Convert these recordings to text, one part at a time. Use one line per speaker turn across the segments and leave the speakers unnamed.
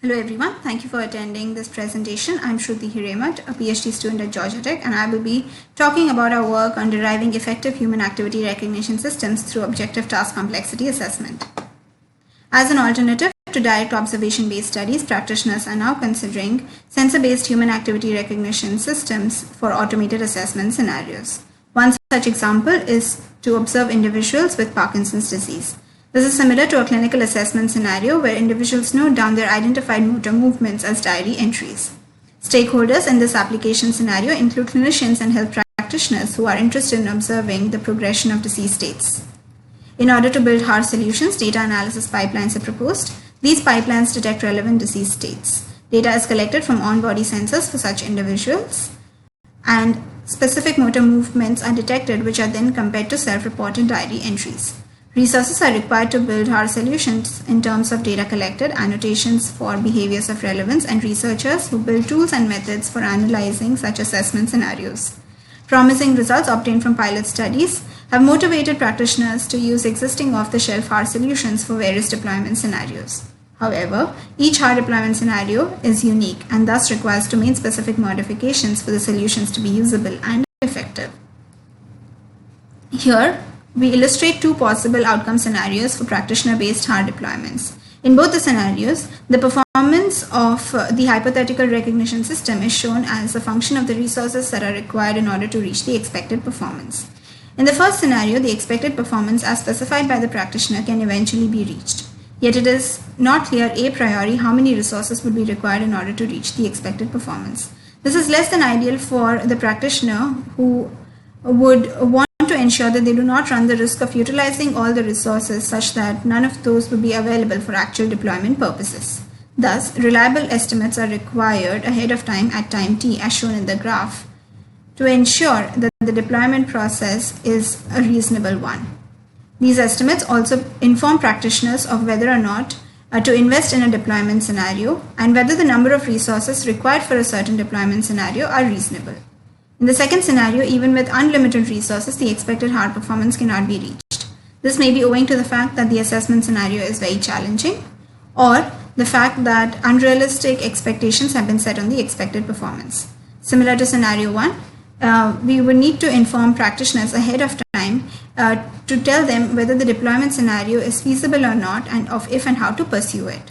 Hello everyone, thank you for attending this presentation. I'm Shruti Hiremat, a PhD student at Georgia Tech, and I will be talking about our work on deriving effective human activity recognition systems through objective task complexity assessment. As an alternative to direct observation-based studies, practitioners are now considering sensor-based human activity recognition systems for automated assessment scenarios. One such example is to observe individuals with Parkinson's disease. This is similar to a clinical assessment scenario where individuals note down their identified motor movements as diary entries. Stakeholders in this application scenario include clinicians and health practitioners who are interested in observing the progression of disease states. In order to build hard solutions, data analysis pipelines are proposed. These pipelines detect relevant disease states. Data is collected from on-body sensors for such individuals, and specific motor movements are detected, which are then compared to self-reported diary entries. Resources are required to build hard solutions in terms of data collected, annotations for behaviors of relevance, and researchers who build tools and methods for analyzing such assessment scenarios. Promising results obtained from pilot studies have motivated practitioners to use existing off-the-shelf hard solutions for various deployment scenarios. However, each hard deployment scenario is unique and thus requires domain-specific modifications for the solutions to be usable and effective. Here, we illustrate two possible outcome scenarios for practitioner-based hard deployments. In both the scenarios, the performance of the hypothetical recognition system is shown as a function of the resources that are required in order to reach the expected performance. In the first scenario, the expected performance as specified by the practitioner can eventually be reached. Yet it is not clear a priori how many resources would be required in order to reach the expected performance. This is less than ideal for the practitioner who would want to ensure that they do not run the risk of utilizing all the resources such that none of those would be available for actual deployment purposes. Thus, reliable estimates are required ahead of time at time t as shown in the graph to ensure that the deployment process is a reasonable one. These estimates also inform practitioners of whether or not to invest in a deployment scenario and whether the number of resources required for a certain deployment scenario are reasonable. In the second scenario, even with unlimited resources, the expected hard performance cannot be reached. This may be owing to the fact that the assessment scenario is very challenging, or the fact that unrealistic expectations have been set on the expected performance. Similar to scenario 1, we would need to inform practitioners ahead of time to tell them whether the deployment scenario is feasible or not, and of if and how to pursue it.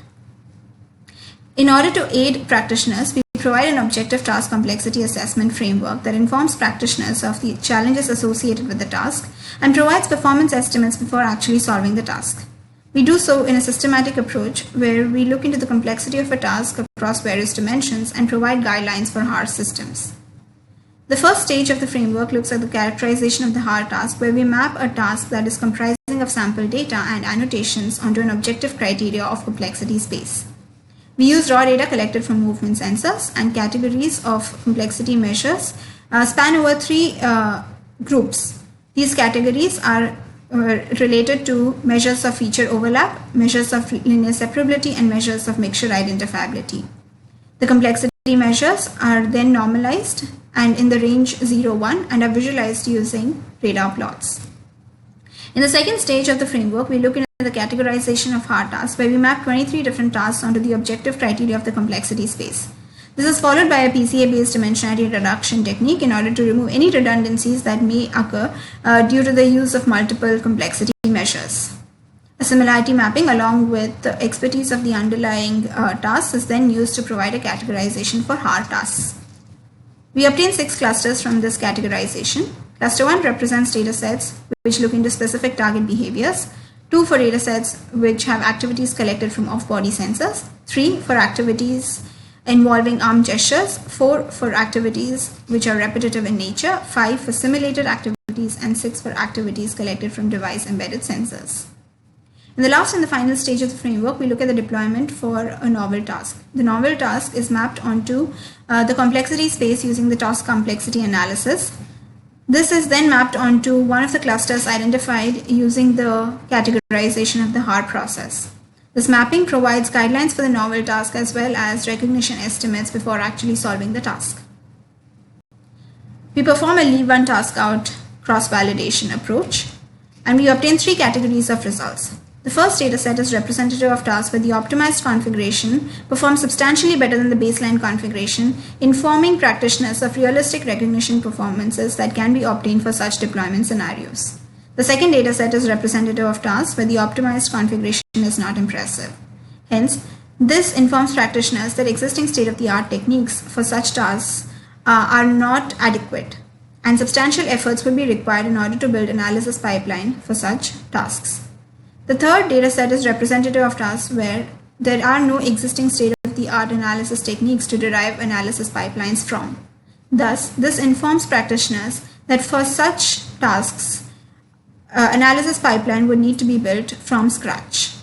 In order to aid practitioners, we provide an objective task complexity assessment framework that informs practitioners of the challenges associated with the task and provides performance estimates before actually solving the task. We do so in a systematic approach where we look into the complexity of a task across various dimensions and provide guidelines for hard systems. The first stage of the framework looks at the characterization of the hard task, where we map a task that is comprising of sample data and annotations onto an objective criteria of complexity space. We use raw data collected from movement sensors, and categories of complexity measures span over three groups. These categories are related to measures of feature overlap, measures of linear separability, and measures of mixture identifiability. The complexity measures are then normalized and in the range 0-1 and are visualized using radar plots. In the second stage of the framework, we look into the categorization of hard tasks, where we map 23 different tasks onto the objective criteria of the complexity space. This is followed by a PCA-based dimensionality reduction technique in order to remove any redundancies that may occur due to the use of multiple complexity measures. A similarity mapping along with the expertise of the underlying tasks is then used to provide a categorization for hard tasks. We obtain 6 clusters from this categorization. Cluster 1 represents data sets which look into specific target behaviors, 2 for data sets which have activities collected from off-body sensors, 3 for activities involving arm gestures, 4 for activities which are repetitive in nature, 5 for simulated activities, and 6 for activities collected from device-embedded sensors. In the last and the final stage of the framework, we look at the deployment for a novel task. The novel task is mapped onto the complexity space using the task complexity analysis. This is then mapped onto one of the clusters identified using the categorization of the hard process. This mapping provides guidelines for the novel task as well as recognition estimates before actually solving the task. We perform a leave one task out cross-validation approach, and we obtain 3 categories of results. The first dataset is representative of tasks where the optimized configuration performs substantially better than the baseline configuration, informing practitioners of realistic recognition performances that can be obtained for such deployment scenarios. The second dataset is representative of tasks where the optimized configuration is not impressive. Hence, this informs practitioners that existing state-of-the-art techniques for such tasks are not adequate, and substantial efforts will be required in order to build analysis pipeline for such tasks. The third dataset is representative of tasks where there are no existing state-of-the-art analysis techniques to derive analysis pipelines from. Thus, this informs practitioners that for such tasks, analysis pipeline would need to be built from scratch.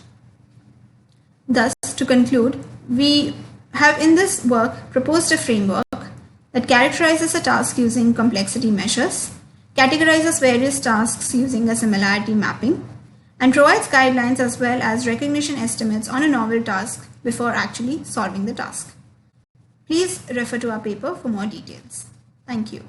Thus, to conclude, we have in this work proposed a framework that characterizes a task using complexity measures, categorizes various tasks using a similarity mapping, and provides guidelines as well as recognition estimates on a novel task before actually solving the task. Please refer to our paper for more details. Thank you.